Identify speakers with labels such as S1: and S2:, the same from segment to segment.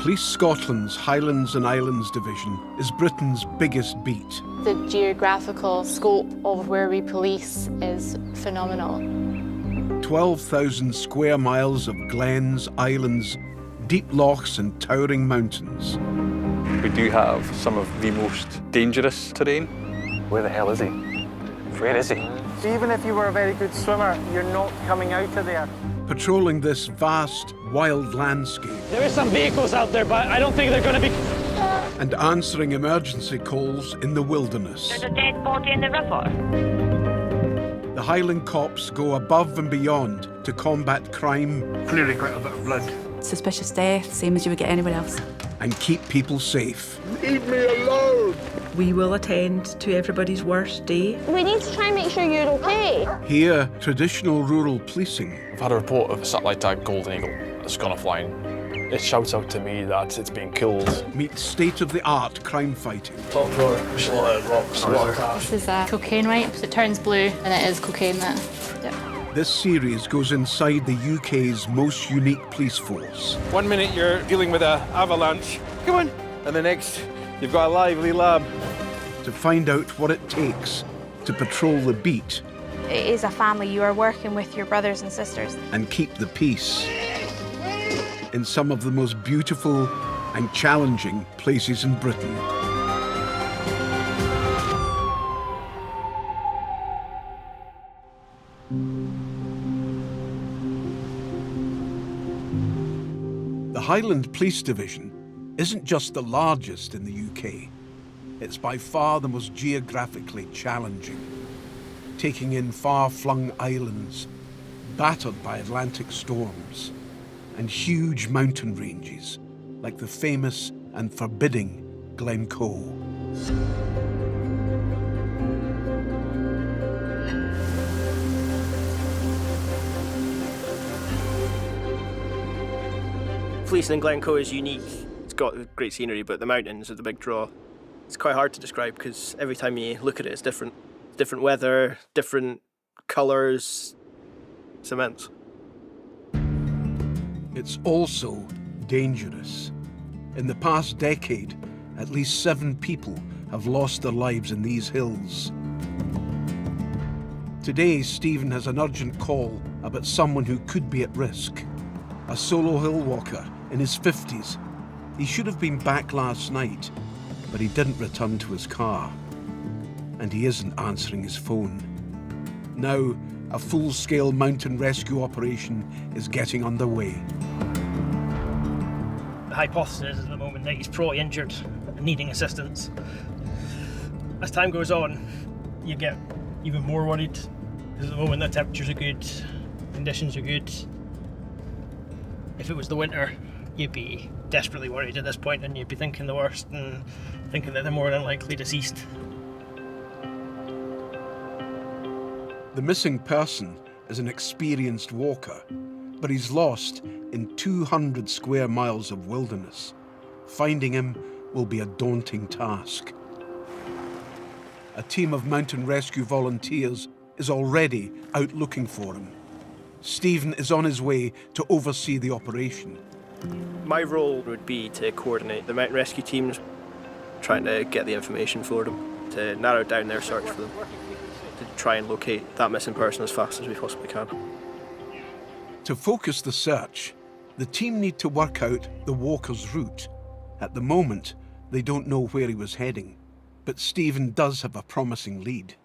S1: Police Scotland's Highlands and Islands Division is Britain's biggest beat.
S2: The geographical scope of where we police is phenomenal.
S1: 12,000 square miles of glens, islands, deep lochs and towering mountains.
S3: We do have some of the most dangerous terrain.
S4: Where the hell is he? Where is he?
S5: Even if you were a very good swimmer, you're not coming out of there.
S1: Patrolling this vast, wild landscape.
S6: There is some vehicles out there, but I don't think they're going to be...
S1: And answering emergency calls in the wilderness.
S7: There's a dead body in the river.
S1: The Highland Cops go above and beyond to combat crime.
S8: Clearly quite a bit of blood.
S9: Suspicious death, same as you would get anywhere else.
S1: And keep people safe.
S8: Leave me alone!
S10: We will attend to everybody's worst day.
S7: We need to try and make sure you're okay.
S1: Here, traditional rural policing.
S11: I've had a report of a satellite tag golden eagle that's gone offline. It shouts out to me that it's being killed.
S1: Meet state-of-the-art crime fighting.
S11: Top floor, there's a lot of rocks, a lot of cars.
S2: This is a cocaine wipe, so it turns blue, and it is cocaine that. Yep.
S1: This series goes inside the UK's most unique police force.
S6: 1 minute you're dealing with an avalanche. Come on. And the next, you've got a lively lab.
S1: To find out what it takes to patrol the beat.
S12: It is a family. You are working with your brothers and sisters.
S1: And keep the peace. In some of the most beautiful and challenging places in Britain. The Highland Police Division isn't just the largest in the UK. It's by far the most geographically challenging, taking in far-flung islands, battered by Atlantic storms, and huge mountain ranges, like the famous and forbidding Glencoe.
S13: Policing in Glencoe is unique. It's got great scenery, but the mountains are the big draw. It's quite hard to describe because every time you look at it, it's different. Different weather, different colours. It's immense.
S1: It's also dangerous. In the past decade, at least 7 people have lost their lives in these hills. Today, Stephen has an urgent call about someone who could be at risk. A solo hillwalker in his 50s. He should have been back last night, but he didn't return to his car. And he isn't answering his phone. Now, a full-scale mountain rescue operation is getting underway.
S6: The hypothesis is at the moment that he's probably injured and needing assistance. As time goes on, you get even more worried, because at the moment the temperatures are good, conditions are good. If it was the winter, you'd be desperately worried at this point, and you'd be thinking the worst and thinking that they're more than likely deceased.
S1: The missing person is an experienced walker, but he's lost in 200 square miles of wilderness. Finding him will be a daunting task. A team of mountain rescue volunteers is already out looking for him. Stephen is on his way to oversee the operation.
S13: My role would be to coordinate the mountain rescue teams, trying to get the information for them, to narrow down their search for them, to try and locate that missing person as fast as we possibly can.
S1: To focus the search, the team need to work out the walker's route. At the moment, they don't know where he was heading, but Stephen does have a promising lead.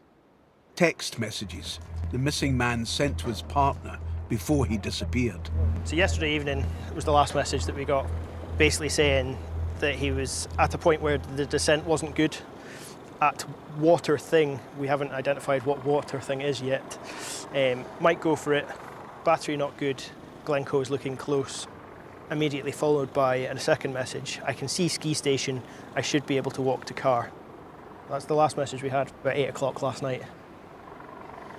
S1: Text messages the missing man sent to his partner before he disappeared.
S13: So yesterday evening was the last message that we got, basically saying that he was at a point where the descent wasn't good. At water thing, we haven't identified what water thing is yet. Might go for it, battery not good, Glencoe is looking close. Immediately followed by a second message, I can see ski station, I should be able to walk to car. That's the last message we had, about 8 o'clock last night.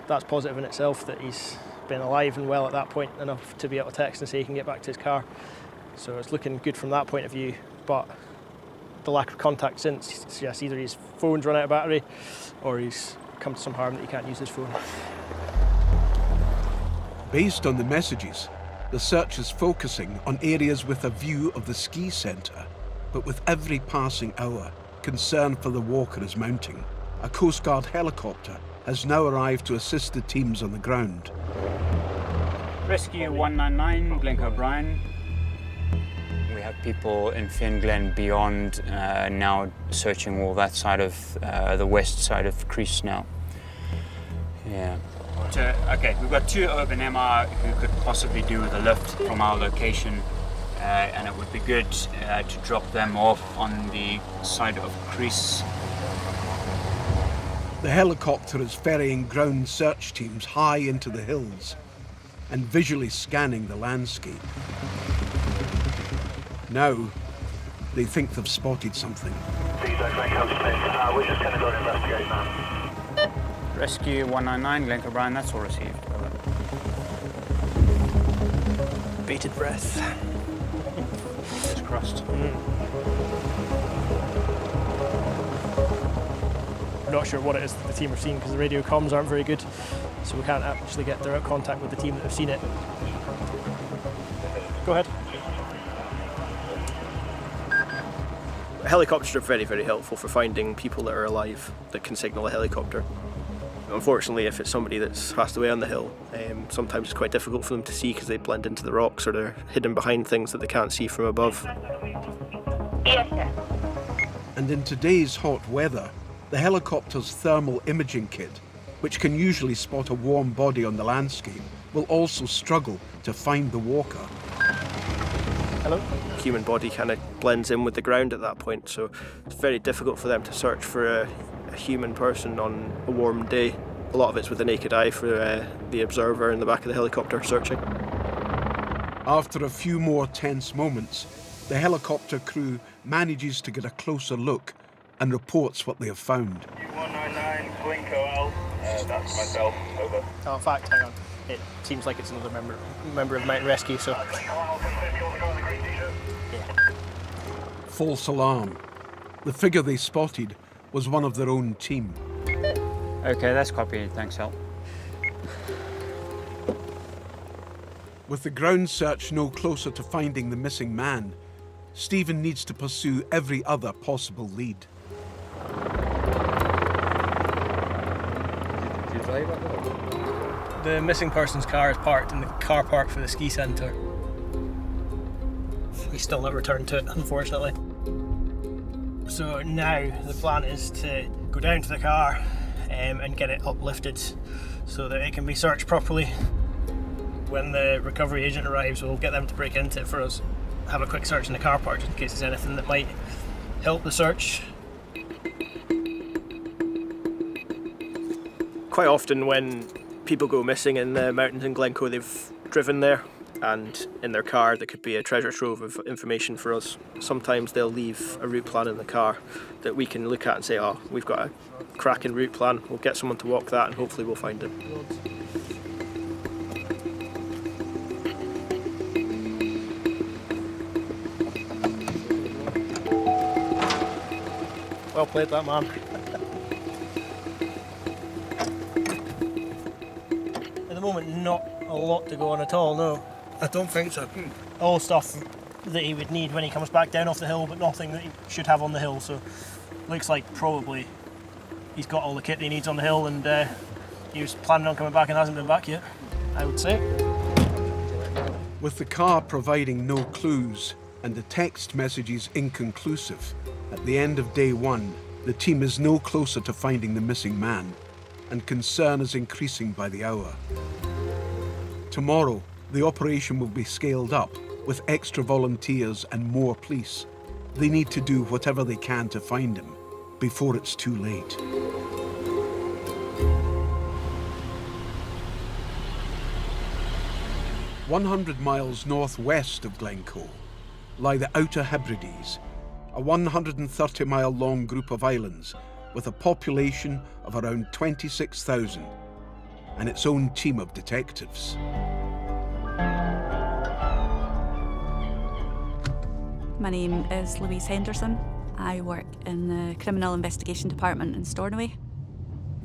S13: That's positive in itself that he's been alive and well at that point enough to be able to text and say he can get back to his car. So it's looking good from that point of view, but the lack of contact since, yes, either his phone's run out of battery or he's come to some harm that he can't use his phone.
S1: Based on the messages, The search is focusing on areas with a view of the ski centre, but with every passing hour, concern for the walker is mounting. A Coast Guard helicopter has now arrived to assist the teams on the ground.
S14: Rescue 199, Glencoe Brian. We have people in Fen Glen beyond now searching all that side of the west side of Crease now. Yeah. Okay, we've got 2 urban MR who could possibly do with a lift from our location, and it would be good to drop them off on the side of Crease.
S1: The helicopter is ferrying ground search teams high into the hills and visually scanning the landscape. Now, they think they've spotted something.
S4: We're just going to go and investigate now.
S14: Rescue 199, Glencoe Brian, that's all received.
S13: Bated breath.
S14: It's crossed.
S13: We're not sure what it is that the team have seen because the radio comms aren't very good, so we can't actually get direct contact with the team that have seen it. Go ahead. Helicopters are very, very helpful for finding people that are alive that can signal a helicopter. Unfortunately, if it's somebody that's passed away on the hill, sometimes it's quite difficult for them to see because they blend into the rocks or they're hidden behind things that they can't see from above.
S7: Yes, sir.
S1: And in today's hot weather, the helicopter's thermal imaging kit, which can usually spot a warm body on the landscape, will also struggle to find the walker.
S13: Hello? The human body kind of blends in with the ground at that point, so it's very difficult for them to search for a human person on a warm day. A lot of it's with the naked eye for the observer in the back of the helicopter searching.
S1: After a few more tense moments, the helicopter crew manages to get a closer look and reports what they have found.
S4: 199, Glencoe, that's myself, over.
S13: Oh, in fact, hang on. It seems like it's another member of Mountain Rescue, so...
S1: False alarm. The figure they spotted was one of their own team.
S14: Okay, that's copied. Thanks, Al.
S1: With the ground search no closer to finding the missing man, Stephen needs to pursue every other possible lead.
S6: The missing person's car is parked in the car park for the ski centre. He's still not returned to it, unfortunately. So now the plan is to go down to the car and get it uplifted so that it can be searched properly. When the recovery agent arrives, we'll get them to break into it for us. Have a quick search in the car park just in case there's anything that might help the search.
S13: Quite often when people go missing in the mountains in Glencoe, they've driven there, and in their car there could be a treasure trove of information for us. Sometimes they'll leave a route plan in the car that we can look at and say, oh, we've got a cracking route plan, we'll get someone to walk that and hopefully we'll find it. Well played, that man. At the moment, not a lot to go on at all, no.
S6: I don't think so.
S13: All stuff that he would need when he comes back down off the hill, but nothing that he should have on the hill, so looks like probably he's got all the kit that he needs on the hill, and he was planning on coming back and hasn't been back yet, I would say.
S1: With the car providing no clues and the text messages inconclusive, at the end of day one, the team is no closer to finding the missing man, and concern is increasing by the hour. Tomorrow, the operation will be scaled up with extra volunteers and more police. They need to do whatever they can to find him before it's too late. "100 miles northwest of Glencoe lie the Outer Hebrides, a 130-mile-long group of islands with a population of around 26,000 and its own team of detectives.
S9: My name is Louise Henderson. I work in the Criminal Investigation Department in Stornoway.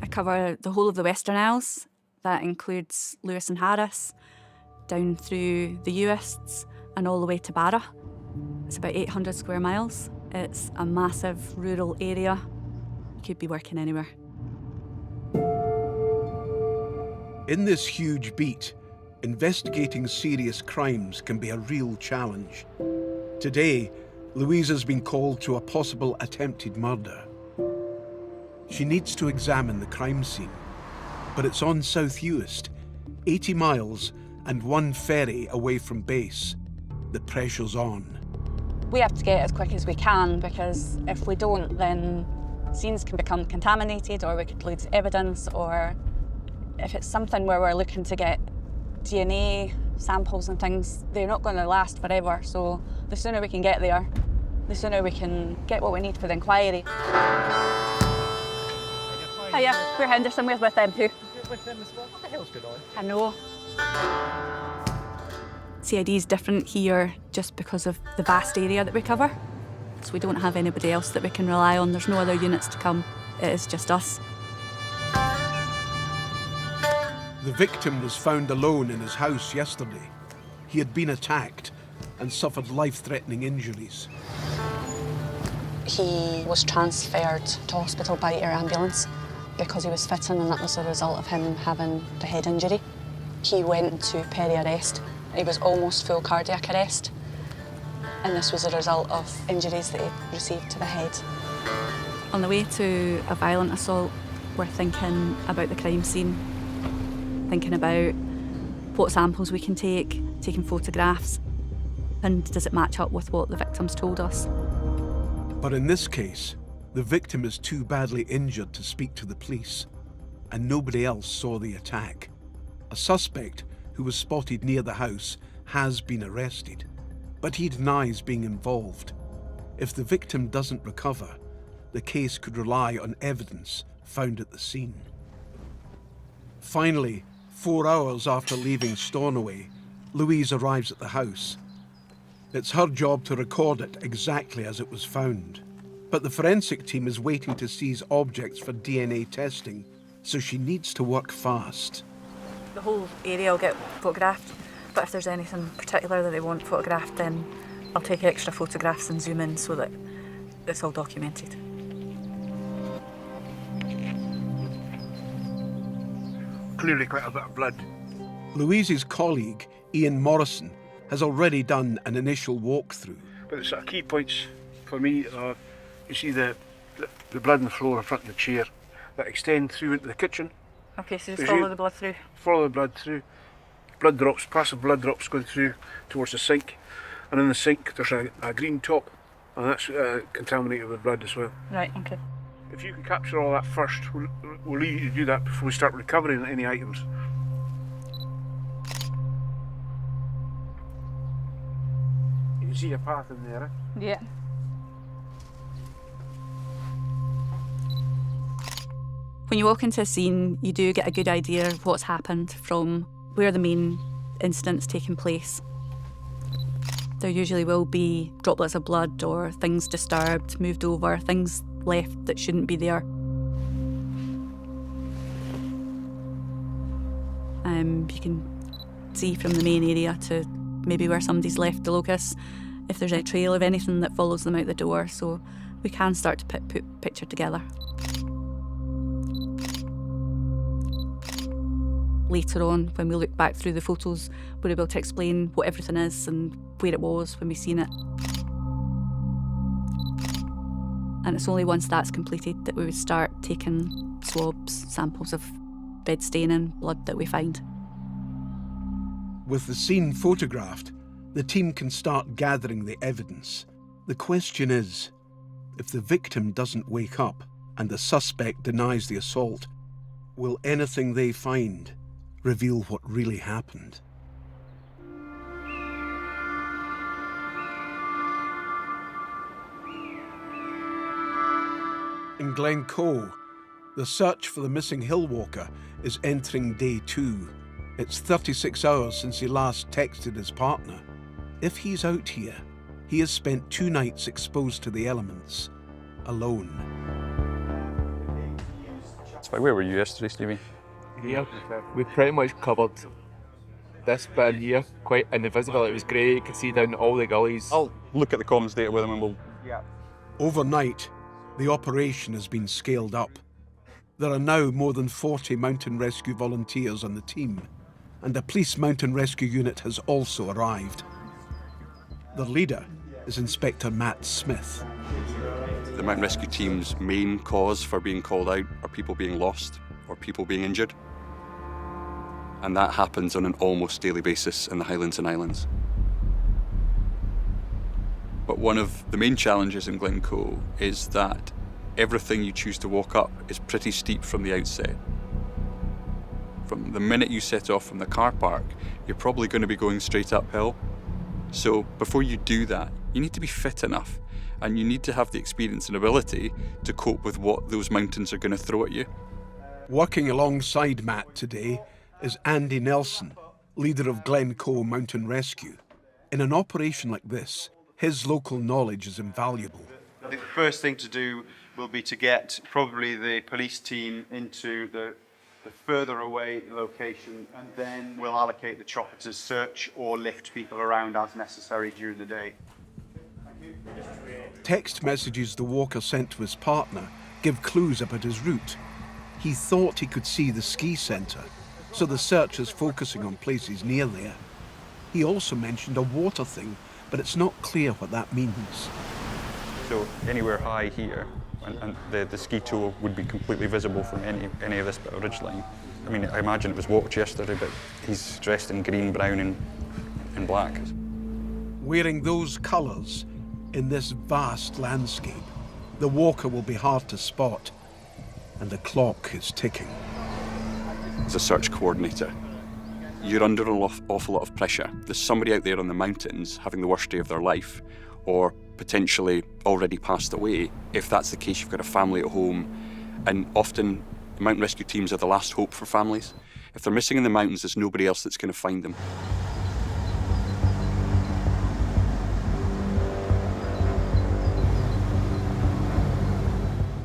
S9: I cover the whole of the Western Isles. That includes Lewis and Harris, down through the Uists and all the way to Barra. It's about 800 square miles. It's a massive rural area. You could be working anywhere.
S1: In this huge beat, investigating serious crimes can be a real challenge. Today, Louise has been called to a possible attempted murder. She needs to examine the crime scene, but it's on South Uist, 80 miles and 1 ferry away from base. The pressure's on.
S9: We have to get it as quick as we can, because if we don't, then scenes can become contaminated, or we could lose evidence, or if it's something where we're looking to get DNA samples and things, they're not going to last forever. So the sooner we can get there, the sooner we can get what we need for the inquiry. Hiya, we're Henderson, we're with them too.
S6: With them as well? What the hell's going on?
S9: I know. CID is different here just because of the vast area that we cover. So we don't have anybody else that we can rely on. There's no other units to come. It is just us.
S1: The victim was found alone in his house yesterday. He had been attacked and suffered life-threatening injuries.
S2: He was transferred to hospital by air ambulance because he was fitting, and that was a result of him having the head injury. He went into peri-arrest. He was almost full cardiac arrest, and this was a result of injuries that he received to the head.
S9: On the way to a violent assault, we're thinking about the crime scene, thinking about what samples we can take, taking photographs, and does it match up with what the victims told us.
S1: But in this case, the victim is too badly injured to speak to the police, and nobody else saw the attack. A suspect who was spotted near the house has been arrested, but he denies being involved. If the victim doesn't recover, the case could rely on evidence found at the scene. Finally, 4 hours after leaving Stornoway, Louise arrives at the house. It's her job to record it exactly as it was found. But the forensic team is waiting to seize objects for DNA testing, so she needs to work fast.
S9: The whole area will get photographed, but if there's anything particular that they want photographed, then I'll take extra photographs and zoom in so that it's all documented.
S8: Clearly quite a bit of blood.
S1: Louise's colleague, Ian Morrison, has already done an initial walkthrough.
S8: But the sort of key points for me are, you see the blood on the floor in front of the chair that extend through into the kitchen.
S9: Okay, so just follow the blood through.
S8: Follow the blood through. Blood drops, passive blood drops going through towards the sink. And in the sink there's a green top, and that's contaminated with blood as well.
S9: Right, okay.
S8: If you can capture all that first, we'll leave you to do that before we start recovering any items. You can see a path in there, eh?
S9: Yeah. When you walk into a scene, you do get a good idea of what's happened from where the main incident's taken place. There usually will be droplets of blood or things disturbed, moved over, things left that shouldn't be there. You can see from the main area to maybe where somebody's left the locus, if there's a trail of anything that follows them out the door, so we can start to put picture together. Later on, when we look back through the photos, we're able to explain what everything is and where it was when we seen it. And it's only once that's completed that we would start taking swabs, samples of bed staining, blood that we find.
S1: With the scene photographed, the team can start gathering the evidence. The question is, if the victim doesn't wake up and the suspect denies the assault, will anything they find reveal what really happened? In Glencoe, the search for the missing hillwalker is entering day 2. It's 36 hours since he last texted his partner. If he's out here, he has spent 2 nights exposed to the elements, alone.
S3: So where were you yesterday, Stevie?
S8: Yeah, we pretty much covered
S15: this bit in here quite invisible. It was great, you could see down all the gullies.
S3: I'll look at the comms data with them and we'll...
S15: Yeah.
S1: Overnight, the operation has been scaled up. There are now more than 40 mountain rescue volunteers on the team, and a police mountain rescue unit has also arrived. The leader is Inspector Matt Smith.
S16: The mountain rescue team's main cause for being called out are people being lost or people being injured. And that happens on an almost daily basis in the Highlands and Islands. But one of the main challenges in Glencoe is that everything you choose to walk up is pretty steep from the outset. From the minute you set off from the car park, you're probably going to be going straight uphill. So before you do that, you need to be fit enough, and you need to have the experience and ability to cope with what those mountains are going to throw at you.
S1: Working alongside Matt today is Andy Nelson, leader of Glencoe Mountain Rescue. In an operation like this, his local knowledge is invaluable.
S17: The first thing to do will be to get probably the police team into the further away location, and then we'll allocate the chopper to search or lift people around as necessary during the day.
S1: Text messages the walker sent to his partner give clues about his route. He thought he could see the ski centre, so the search is focusing on places near there. He also mentioned a water thing, but it's not clear what that means.
S3: So anywhere high here, and the ski tool would be completely visible from any of this bit of ridgeline. I mean, I imagine it was walked yesterday, but he's dressed in green, brown and black.
S1: Wearing those colours in this vast landscape, the walker will be hard to spot, and the clock is ticking.
S16: As a search coordinator, you're under an awful lot of pressure. There's somebody out there on the mountains having the worst day of their life, or potentially already passed away. If that's the case, you've got a family at home, and often mountain rescue teams are the last hope for families. If they're missing in the mountains, there's nobody else that's going to find them.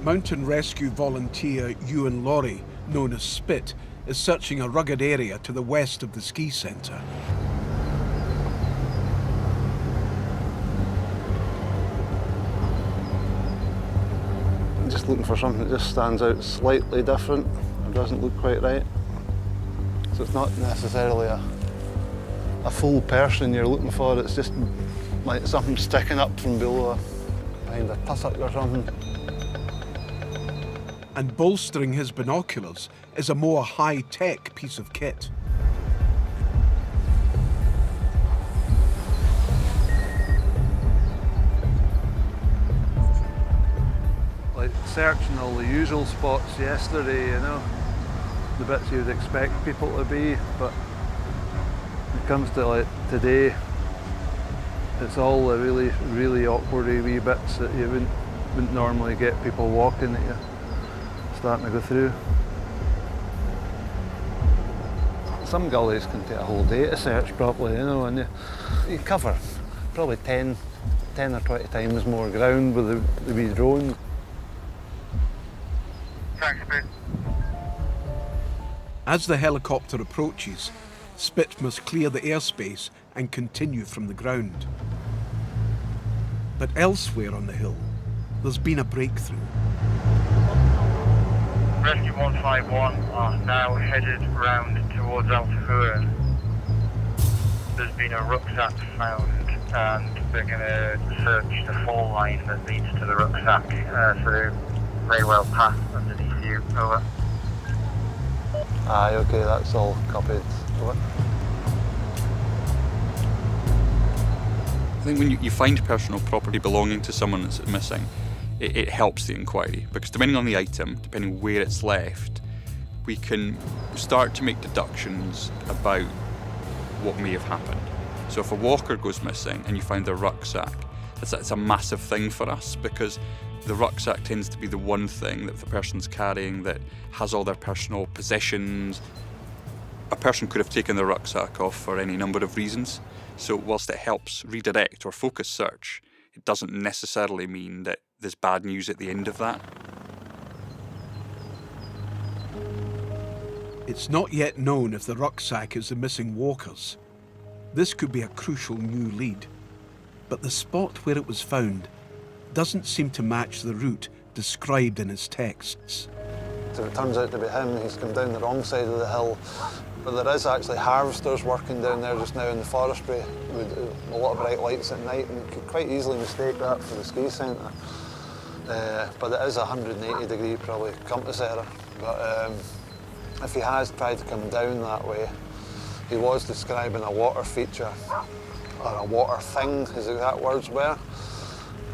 S1: Mountain rescue volunteer Ewan Laurie, known as Spit, is searching a rugged area to the west of the ski centre.
S18: I'm just looking for something that just stands out slightly different or doesn't look quite right. So it's not necessarily a full person you're looking for, it's just like something sticking up from below, behind a tussock or something.
S1: And bolstering his binoculars is a more high-tech piece of kit.
S18: Like searching all the usual spots yesterday, you know, the bits you'd expect people to be, but when it comes to like today, it's all the really, really awkward wee bits that you wouldn't normally get people walking at you. Starting to go through. Some gullies can take a whole day to search properly, you know, and you cover probably 10 or 20 times more ground with the wee drone.
S4: Thanks, Spit.
S1: As the helicopter approaches, Spit must clear the airspace and continue from the ground. But elsewhere on the hill, there's been a breakthrough.
S4: Rescue 151 are now headed round towards Altafura. There's been a rucksack found, and they're going to search the fall line that leads to the rucksack, so they may well pass underneath you. Over.
S18: Aye, okay, that's all copied. Over.
S16: I think when you find personal property belonging to someone that's missing, it helps the inquiry, because depending on the item, depending where it's left, we can start to make deductions about what may have happened. So if a walker goes missing and you find their rucksack, it's a massive thing for us, because the rucksack tends to be the one thing that the person's carrying that has all their personal possessions. A person could have taken their rucksack off for any number of reasons, so whilst it helps redirect or focus search, it doesn't necessarily mean that there's bad news at the end of that.
S1: It's not yet known if the rucksack is the missing walker's. This could be a crucial new lead, but the spot where it was found doesn't seem to match the route described in his texts.
S18: So it turns out to be him. He's come down the wrong side of the hill. But there is actually harvesters working down there just now in the forestry with a lot of bright lights at night, and you could quite easily mistake that for the ski centre. But it is a 180-degree probably compass error. But if he has tried to come down that way, he was describing a water feature, or a water thing, his exact words were.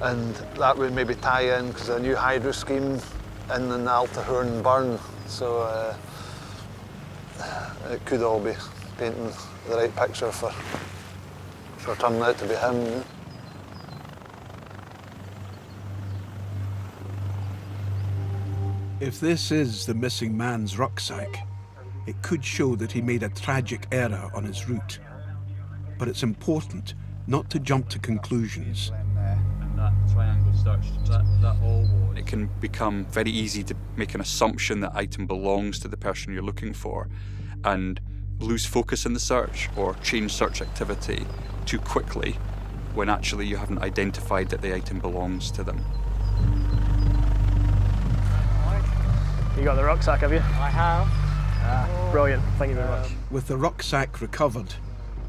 S18: And that would maybe tie in because a new hydro scheme in the Altahorn burn. So it could all be painting the right picture for turning out to be him.
S1: If this is the missing man's rucksack, it could show that he made a tragic error on his route. But it's important not to jump to conclusions.
S16: That triangle starts that all. It can become very easy to make an assumption that item belongs to the person you're looking for and lose focus in the search or change search activity too quickly when actually you haven't identified that the item belongs to them.
S6: You got the rucksack, have you?
S14: I have.
S6: Brilliant, thank you very much.
S1: With the rucksack recovered,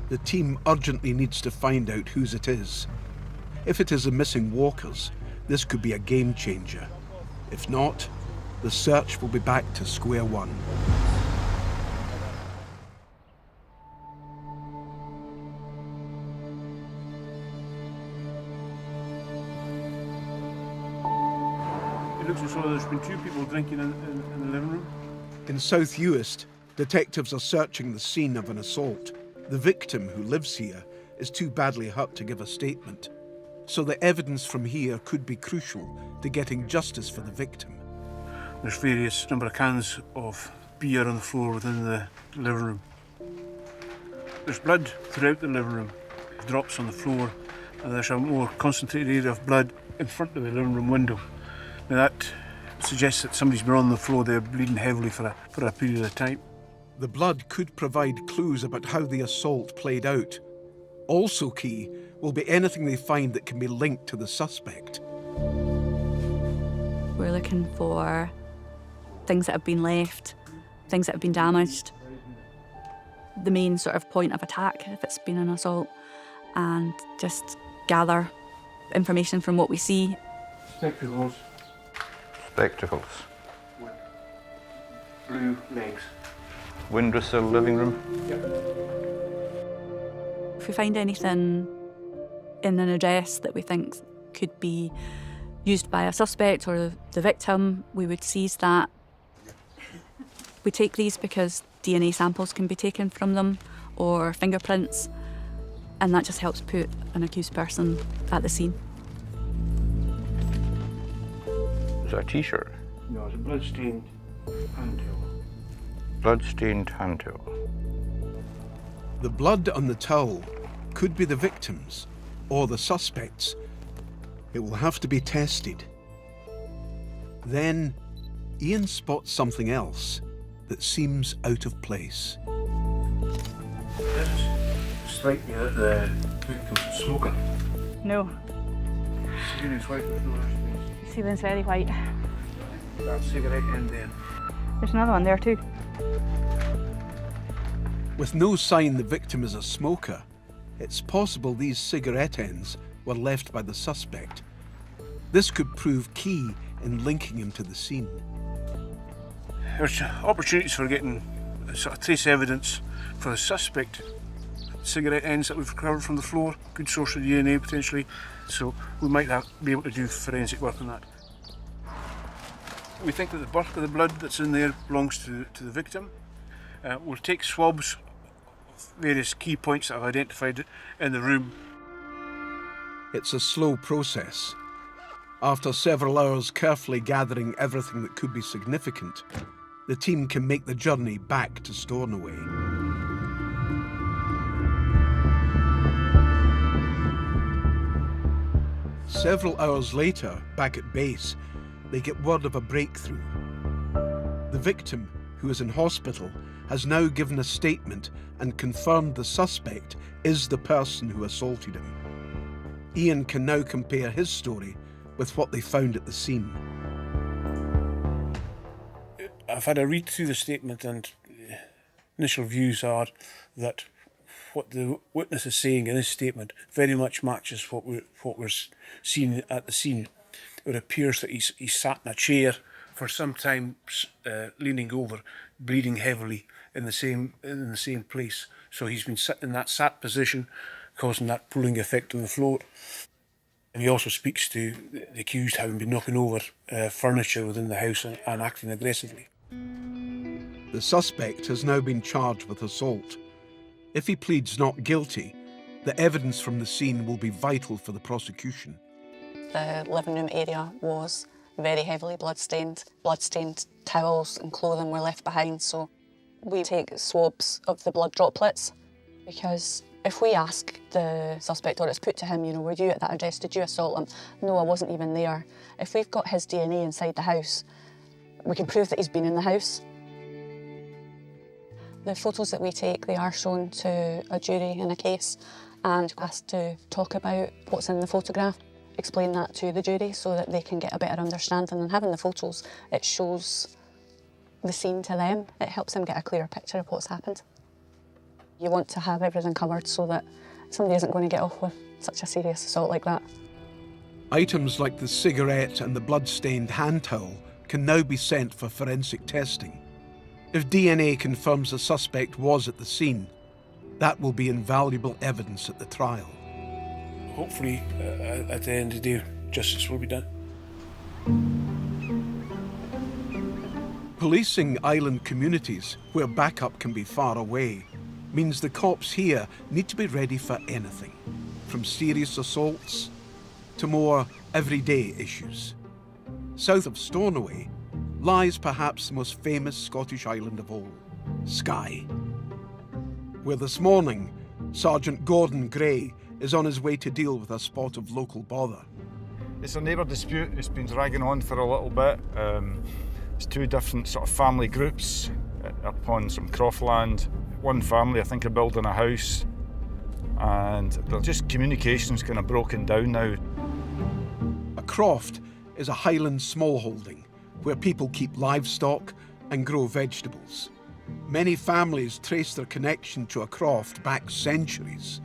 S1: the team urgently needs to find out whose it is. If it is the missing walker's, this could be a game changer. If not, the search will be back to square one.
S8: It looks as though there's been two people drinking in the living room.
S1: In South Uist, detectives are searching the scene of an assault. The victim, who lives here, is too badly hurt to give a statement. So the evidence from here could be crucial to getting justice for the victim.
S8: There's various number of cans of beer on the floor within the living room. There's blood throughout the living room. It drops on the floor, and there's a more concentrated area of blood in front of the living room window. Now that suggests that somebody's been on the floor there bleeding heavily for a period of time.
S1: The blood could provide clues about how the assault played out. Also key will be anything they find that can be linked to the suspect.
S9: We're looking for things that have been left, things that have been damaged, the main sort of point of attack if it's been an assault, and just gather information from what we see.
S8: Spectacles.
S18: Spectacles.
S8: Blue legs.
S18: Windowsill living room.
S8: Yep.
S9: If we find anything in an address that we think could be used by a suspect or the victim, we would seize that. We take these because DNA samples can be taken from them or fingerprints, and that just helps put an accused person at the scene.
S18: Is that a t-shirt?
S8: No, it's a blood-stained hand towel.
S18: Blood-stained hand towel.
S1: The blood on the towel could be the victim's or the suspect's. It will have to be tested. Then, Ian spots something else that seems out of place.
S8: Does it strike me that the victim's a smoker?
S12: No.
S8: Ceiling's white with no ash.
S12: The ceiling's very white.
S8: That cigarette end there.
S12: There's another one there too.
S1: With no sign the victim is a smoker, it's possible these cigarette ends were left by the suspect. This could prove key in linking him to the scene.
S8: There's opportunities for getting sort of trace evidence for the suspect. Cigarette ends that we've recovered from the floor, good source of DNA potentially, so we might be able to do forensic work on that. We think that the bulk of the blood that's in there belongs to the victim. We'll take swabs of various key points that I've identified in the room.
S1: It's a slow process. After several hours carefully gathering everything that could be significant, the team can make the journey back to Stornoway. Several hours later, back at base, they get word of a breakthrough. The victim, who is in hospital, has now given a statement and confirmed the suspect is the person who assaulted him. Ian can now compare his story with what they found at the scene.
S8: I've had a read through the statement, and initial views are that what the witness is saying in his statement very much matches what we're seeing at the scene. It appears that he sat in a chair for some time, leaning over, bleeding heavily in the same place. So he's been sitting in that sat position, causing that pulling effect on the floor. And he also speaks to the accused having been knocking over furniture within the house and acting aggressively.
S1: The suspect has now been charged with assault. If he pleads not guilty, the evidence from the scene will be vital for the prosecution.
S2: The living room area was very heavily blood-stained. Blood-stained towels and clothing were left behind, so we take swabs of the blood droplets, because if we ask the suspect, or it's put to him, you know, were you at that address, did you assault him? No, I wasn't even there. If we've got his DNA inside the house, we can prove that he's been in the house. The photos that we take, they are shown to a jury in a case and asked to talk about what's in the photograph, explain that to the jury so that they can get a better understanding. And having the photos, it shows the scene to them. It helps them get a clearer picture of what's happened. You want to have everything covered so that somebody isn't going to get off with such a serious assault like that.
S1: Items like the cigarette and the blood-stained hand towel can now be sent for forensic testing. If DNA confirms the suspect was at the scene, that will be invaluable evidence at the trial.
S8: Hopefully, at the end of the day, justice will be done.
S1: Policing island communities where backup can be far away means the cops here need to be ready for anything, from serious assaults to more everyday issues. South of Stornoway lies perhaps the most famous Scottish island of all, Skye, where this morning Sgt Gordon Gray is on his way to deal with a spot of local bother.
S19: It's a neighbour dispute. It's been dragging on for a little bit. It's two different sort of family groups upon some croftland. One family, I think, are building a house, and they're just communication's kind of broken down now.
S1: A croft is a Highland smallholding where people keep livestock and grow vegetables. Many families trace their connection to a croft back centuries.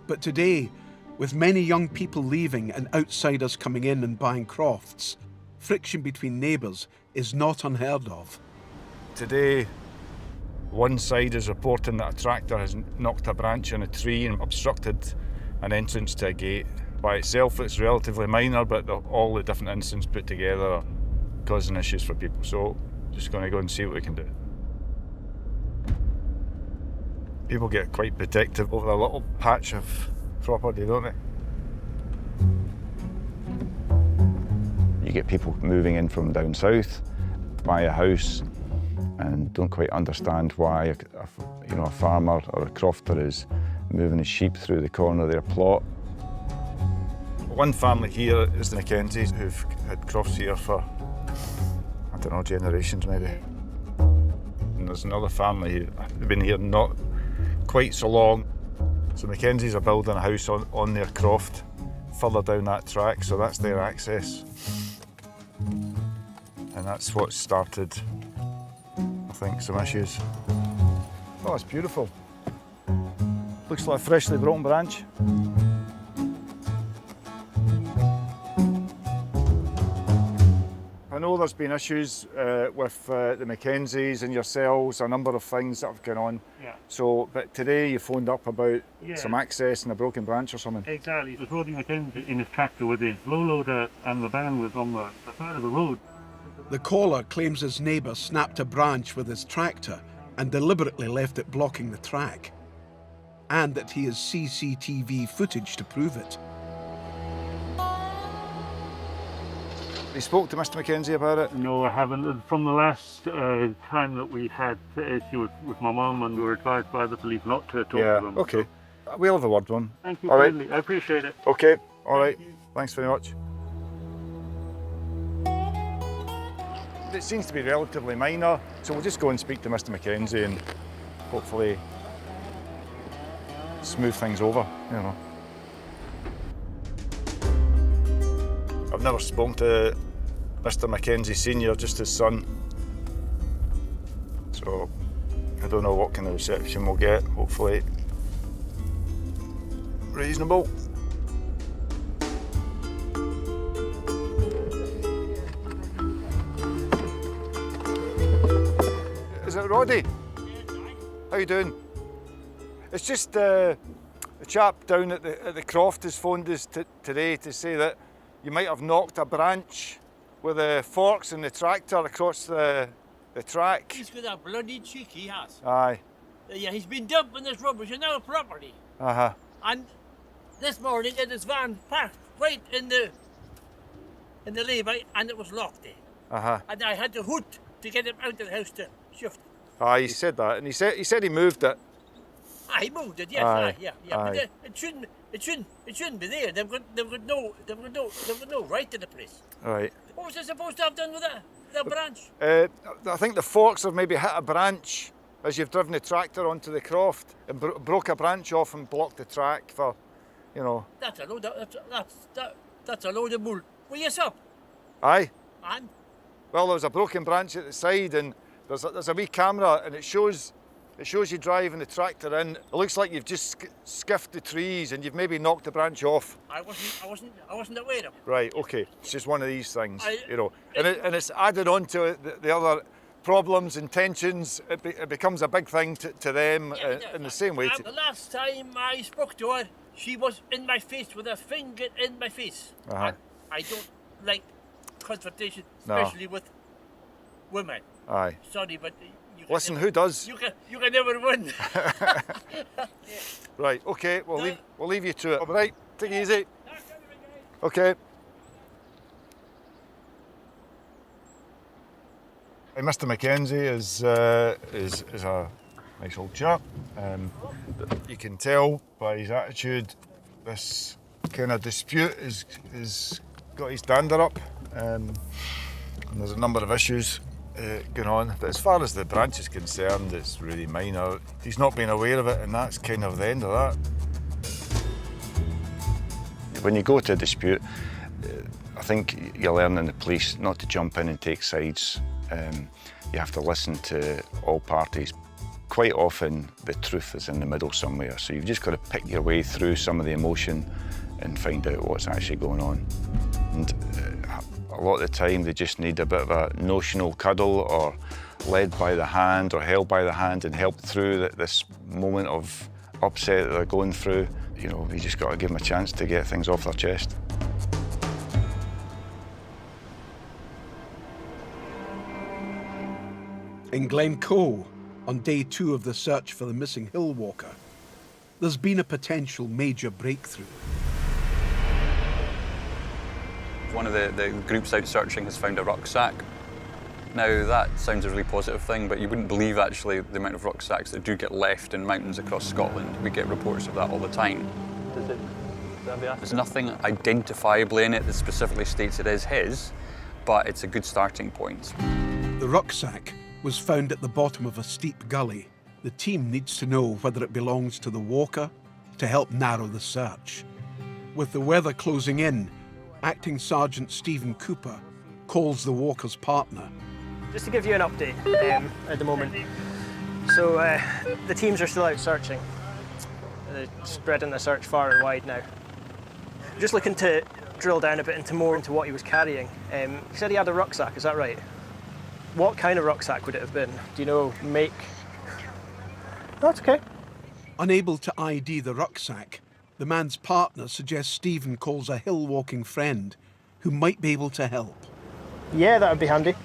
S1: But today, with many young people leaving and outsiders coming in and buying crofts, friction between neighbours is not unheard of.
S19: Today, one side is reporting that a tractor has knocked a branch on a tree and obstructed an entrance to a gate. By itself, it's relatively minor, but all the different incidents put together are causing issues for people. So, just going to go and see what we can do. People get quite protective over a little patch of property, don't they?
S20: You get people moving in from down south, buy a house, and don't quite understand why a farmer or a crofter is moving his sheep through the corner of their plot.
S19: One family here is the Mackenzies, who've had crofts here for, I don't know, generations maybe. And there's another family who've been here not quite so long. So Mackenzies are building a house on their croft further down that track, so that's their access. And that's what started, I think, some issues. Oh, it's beautiful. Looks like a freshly broken branch. I know there's been issues with the Mackenzies and yourselves, a number of things that have gone on.
S8: Yeah.
S19: So, but today you phoned up about some access and a broken branch or something.
S8: Exactly. It was Rodney Mackenzie in his tractor with his low loader, and the van was on the side of the road.
S1: The caller claims his neighbour snapped a branch with his tractor and deliberately left it blocking the track, and that he has CCTV footage to prove it.
S19: You spoke to Mr Mackenzie about it?
S8: No, I haven't. From the last time that we had the issue with my mum, and we were advised by the police not to talk to them.
S19: Okay. We'll have a word with him.
S8: Thank you
S19: all
S8: kindly.
S19: right.
S8: I appreciate it.
S19: Okay, all right. Thanks very much. it seems to be relatively minor, so we'll just go and speak to Mr Mackenzie and hopefully smooth things over, you know. I've never spoken to Mr Mackenzie Senior, just his son. So I don't know what kind of reception we'll get, hopefully reasonable. Is it Roddy? How you doing? It's just a chap down at the croft has phoned us today to say that you might have knocked a branch with the forks and the tractor across the track.
S21: He's got a bloody cheek, he has.
S19: Aye.
S21: Yeah, he's been dumping this rubbish on our property.
S19: Uh-huh.
S21: And this morning in his van parked right in the lay-by and it was locked there.
S19: Uh-huh.
S21: And I had to hoot to get him out of the house to shift.
S19: Aye, he said that, and he said he moved it.
S21: I moved it, yes,
S19: Aye.
S21: yeah.
S19: Aye.
S21: But it shouldn't be there. They've got no right to the place.
S19: Right.
S21: What was I supposed to have done with that branch?
S19: I think the forks have maybe hit a branch as you've driven the tractor onto the croft and broke a branch off and blocked the track for, you know.
S21: That's a load of bull. Well, yes, up.
S19: Aye.
S21: And?
S19: Well, there was a broken branch at the side, and there's a wee camera, and it shows you driving the tractor in. It looks like you've just skiffed the trees, and you've maybe knocked the branch off.
S21: I wasn't aware of it.
S19: Right. Okay. It's just one of these things, you know, and it's added on to it the other problems and tensions. It becomes a big thing to them in the same way.
S21: The last time I spoke to her, she was in my face with her finger in my face.
S19: Uh-huh.
S21: I don't like confrontation,
S19: No.
S21: especially with women.
S19: Aye.
S21: Sorry, but
S19: Listen, who does?
S21: You can never win.
S19: Right. Okay. We'll leave you to it. All right. Take it easy. Okay. Mr Mackenzie is a nice old chap. You can tell by his attitude this kind of dispute is got his dander up, and there's a number of issues going on. But as far as the branch is concerned, it's really minor. He's not been aware of it, and that's kind of the end of that. When you go to a dispute, I think you learn in the police not to jump in and take sides. You have to listen to all parties. Quite often the truth is in the middle somewhere, so you've just got to pick your way through some of the emotion and find out what's actually going on. And a lot of the time they just need a bit of a notional cuddle, or led by the hand or held by the hand and helped through this moment of upset that they're going through. You know, you just got to give them a chance to get things off their chest.
S1: In Glencoe, on day 2 of the search for the missing hillwalker, there's been a potential major breakthrough.
S3: One of the groups out searching has found a rucksack. Now that sounds a really positive thing, but you wouldn't believe actually the amount of rucksacks that do get left in mountains across Scotland. We get reports of that all the time. There's nothing identifiably in it that specifically states it is his, but it's a good starting point.
S1: The rucksack was found at the bottom of a steep gully. The team needs to know whether it belongs to the walker to help narrow the search. With the weather closing in, Acting Sergeant Stephen Cooper calls the walker's partner.
S13: Just to give you an update at the moment. So the teams are still out searching. They're spreading the search far and wide now. Just looking to drill down a bit more into what he was carrying. He said he had a rucksack, is that right? What kind of rucksack would it have been? Do you know, make? That's okay.
S1: Unable to ID the rucksack, the man's partner suggests Stephen calls a hill-walking friend who might be able to help.
S13: Yeah, that would be handy.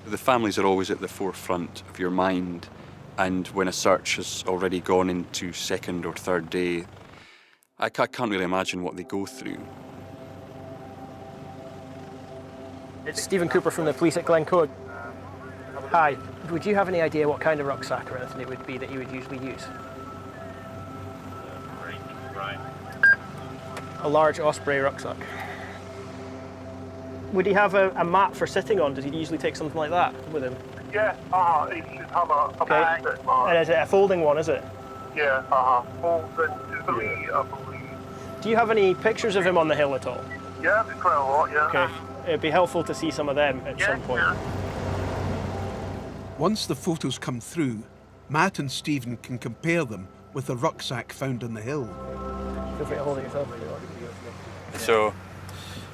S16: The families are always at the forefront of your mind, and when a search has already gone into 2nd or 3rd day, I can't really imagine what they go through.
S13: It's Stephen Cooper from the police at Glencoe. Hi, would you have any idea what kind of rucksack or anything it would be that you would usually use? A large Osprey rucksack. Would he have a mat for sitting on? Does he usually take something like that with him?
S5: Yeah, he should have a
S13: Okay.
S5: basket,
S13: And is it a folding one, is it?
S5: Yeah, 4 and 3, I believe.
S13: Do you have any pictures of him on the hill at all?
S5: Yeah, there's quite a lot, yeah.
S13: Okay. It'd be helpful to see some of them at some point.
S1: Once the photos come through, Matt and Stephen can compare them with the rucksack found on the hill.
S13: Feel free to hold it yourself.
S3: So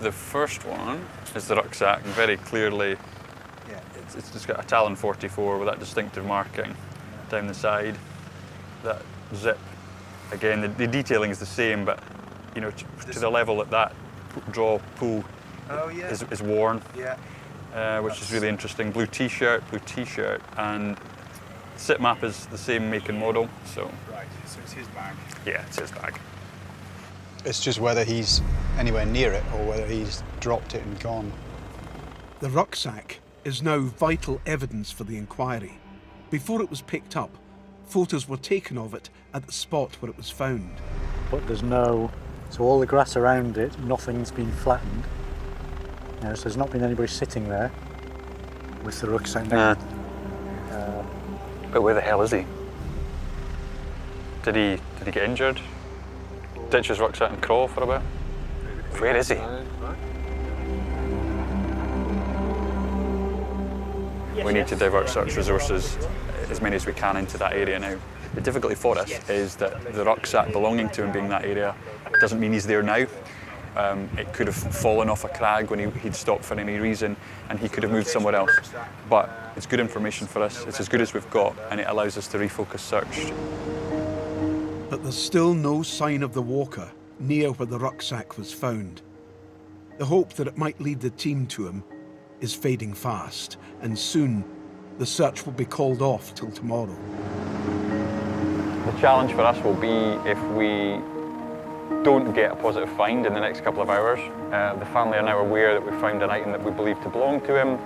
S3: the first one is the rucksack, and very clearly it's just got a Talon 44 with that distinctive marking down the side. That zip, again, the detailing is the same, but you know, to the level that that draw pull is worn, which is really interesting. Blue t-shirt, and sit map is the same make and model. So
S22: right, so it's his bag.
S3: Yeah, it's his bag.
S22: It's just whether he's anywhere near it or whether he's dropped it and gone.
S1: The rucksack is now vital evidence for the inquiry. Before it was picked up, photos were taken of it at the spot where it was found.
S23: But there's no, so all the grass around it, nothing's been flattened. You know, so there's not been anybody sitting there with the rucksack.
S3: But where the hell is he? Did he get injured? Ditch his rucksack and crawl for a bit? Where is he? We need to divert search resources, as many as we can, into that area now. The difficulty for us is that the rucksack belonging to him being that area doesn't mean he's there now. It could have fallen off a crag when he'd stopped for any reason, and he could have moved somewhere else. But it's good information for us. It's as good as we've got, and it allows us to refocus search.
S1: But there's still no sign of the walker near where the rucksack was found. The hope that it might lead the team to him is fading fast, and soon the search will be called off till tomorrow.
S3: The challenge for us will be if we don't get a positive find in the next couple of hours. The family are now aware that we've found an item that we believe to belong to him.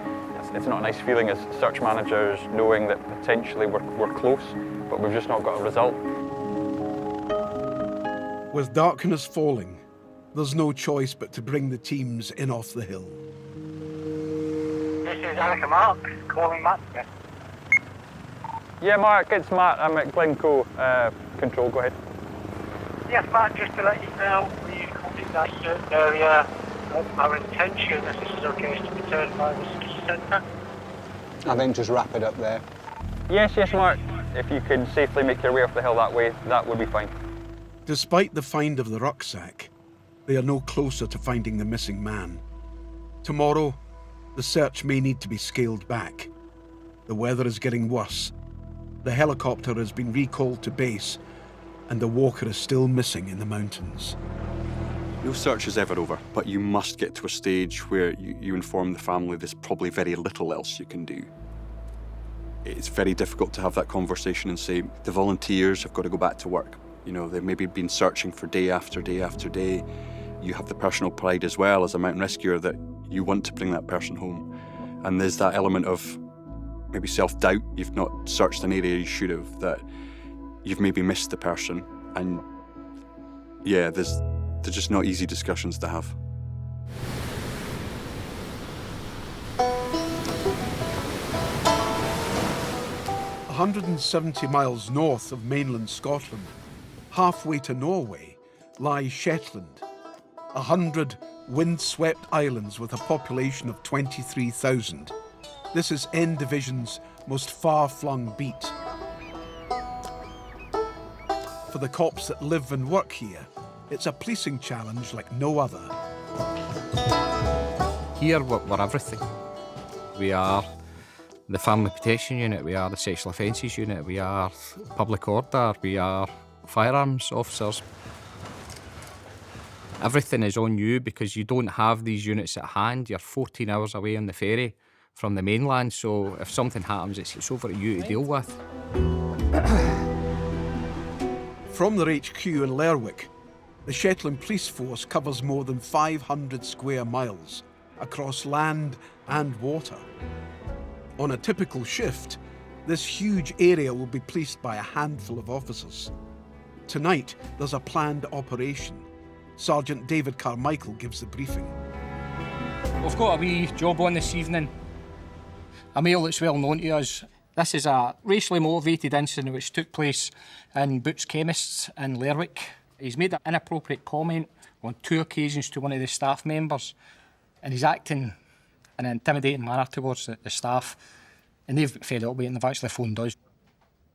S3: It's not a nice feeling as search managers knowing that potentially we're close, but we've just not got a result.
S1: With darkness falling, there's no choice but to bring the teams in off the hill.
S5: This is Annika Mark, calling Matt.
S3: Yeah, Mark, it's Matt. I'm at Glencoe. Control, go ahead.
S5: Yes, Matt, just to let you know, we've covered that certain area. Our intention, if this is okay, is to return by the ski centre.
S22: I think just wrap it up there.
S3: Yes, Mark. If you can safely make your way off the hill that way, that would be fine.
S1: Despite the find of the rucksack, they are no closer to finding the missing man. Tomorrow, the search may need to be scaled back. The weather is getting worse. The helicopter has been recalled to base, and the walker is still missing in the mountains.
S16: No search is ever over, but you must get to a stage where you inform the family there's probably very little else you can do. It's very difficult to have that conversation and say, the volunteers have got to go back to work. You know, they've maybe been searching for day after day after day. You have the personal pride as well as a mountain rescuer that you want to bring that person home. And there's that element of maybe self-doubt. You've not searched an area you should have, that you've maybe missed the person. And yeah, they're just not easy discussions to have.
S1: – 170 miles north of mainland Scotland, halfway to Norway, lies Shetland, 100 wind-swept islands with a population of 23,000. This is N Division's most far-flung beat. For the cops that live and work here, it's a policing challenge like no other.
S24: Here we're everything. We are the Family Protection Unit, we are the Sexual Offences Unit, we are Public Order, we are firearms officers. Everything is on you because you don't have these units at hand. You're 14 hours away on the ferry from the mainland, so if something happens, it's over to you to deal with.
S1: From their HQ in Lerwick, the Shetland Police Force covers more than 500 square miles across land and water. On a typical shift, this huge area will be policed by a handful of officers. Tonight, there's a planned operation. Sgt David Carmichael gives the briefing.
S7: We've got a wee job on this evening. A male that's well known to us. This is a racially motivated incident which took place in Boots Chemists in Lerwick. He's made an inappropriate comment on 2 occasions to one of the staff members, and he's acting in an intimidating manner towards the staff, and they've fed up with it and they've actually phoned us.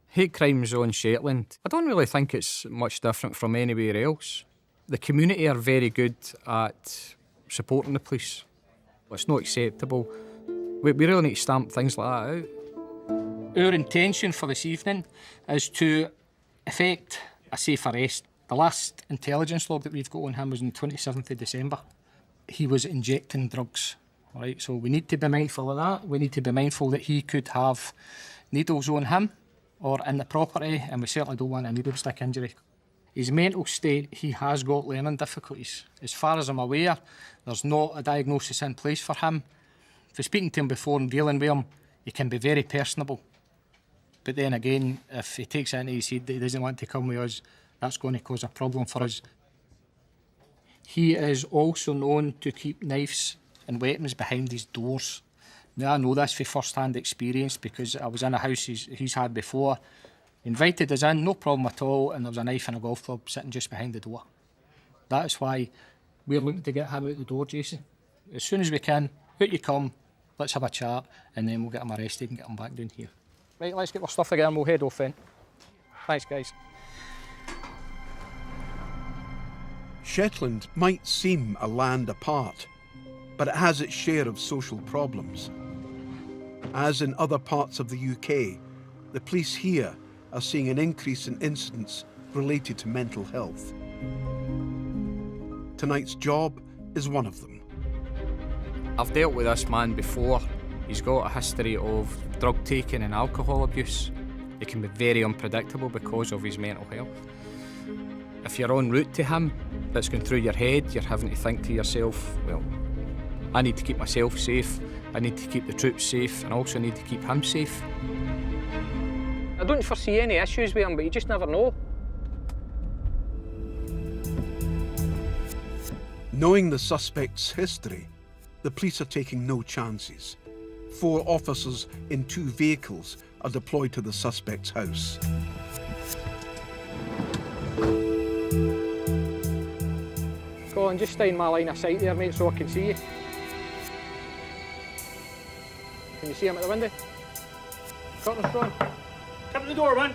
S24: Hate crimes on Shetland, I don't really think it's much different from anywhere else. The community are very good at supporting the police. It's not acceptable. We really need to stamp things like that out.
S7: Our intention for this evening is to effect a safe arrest. The last intelligence log that we've got on him was on the 27th of December. He was injecting drugs, right? So we need to be mindful of that. We need to be mindful that he could have needles on him or in the property, and we certainly don't want a needle stick injury. His mental state, he has got learning difficulties. As far as I'm aware, there's not a diagnosis in place for him. For speaking to him before and dealing with him, he can be very personable. But then again, if he takes it into his head that he doesn't want to come with us, that's going to cause a problem for us. He is also known to keep knives and weapons behind his doors. Now, I know this from first-hand experience because I was in a house he's had before. He invited us in, no problem at all, and there was a knife and a golf club sitting just behind the door. That's why we're looking to get him out the door, Jason. As soon as we can, out you come, let's have a chat, and then we'll get him arrested and get him back down here. Right, let's get our stuff again and we'll head off then. Thanks, guys.
S1: Shetland might seem a land apart, but it has its share of social problems. As in other parts of the UK, the police here are seeing an increase in incidents related to mental health. Tonight's job is one of them.
S24: I've dealt with this man before. He's got a history of drug taking and alcohol abuse. He can be very unpredictable because of his mental health. If you're en route to him, that's going through your head, you're having to think to yourself, well, I need to keep myself safe, I need to keep the troops safe, and I also need to keep him safe.
S7: I don't foresee any issues with him, but you just never know.
S1: Knowing the suspect's history, the police are taking no chances. 4 officers in 2 vehicles are deployed to the suspect's house.
S7: Colin, just stay in my line of sight there, mate, so I can see you. Can you see him at the window? Curtain's drawn.
S6: Come to the door, man.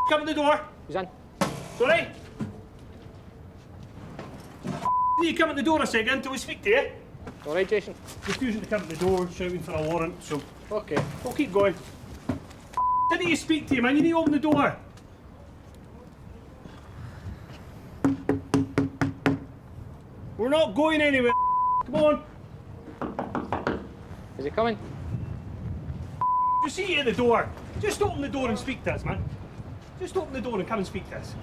S6: Come to the door.
S7: He's in.
S6: Sorry? You come at the door a second until we speak to you.
S7: All right, Jason.
S6: Refusing to come to the door, shouting for a warrant, so...
S7: Okay.
S6: We'll keep going. Didn't you speak to you, man? You need to open the door. We're not going anywhere. Come on.
S7: Is he coming?
S6: You see you at the door. Just open the door and speak to us, man. Just open the door and come and speak to us.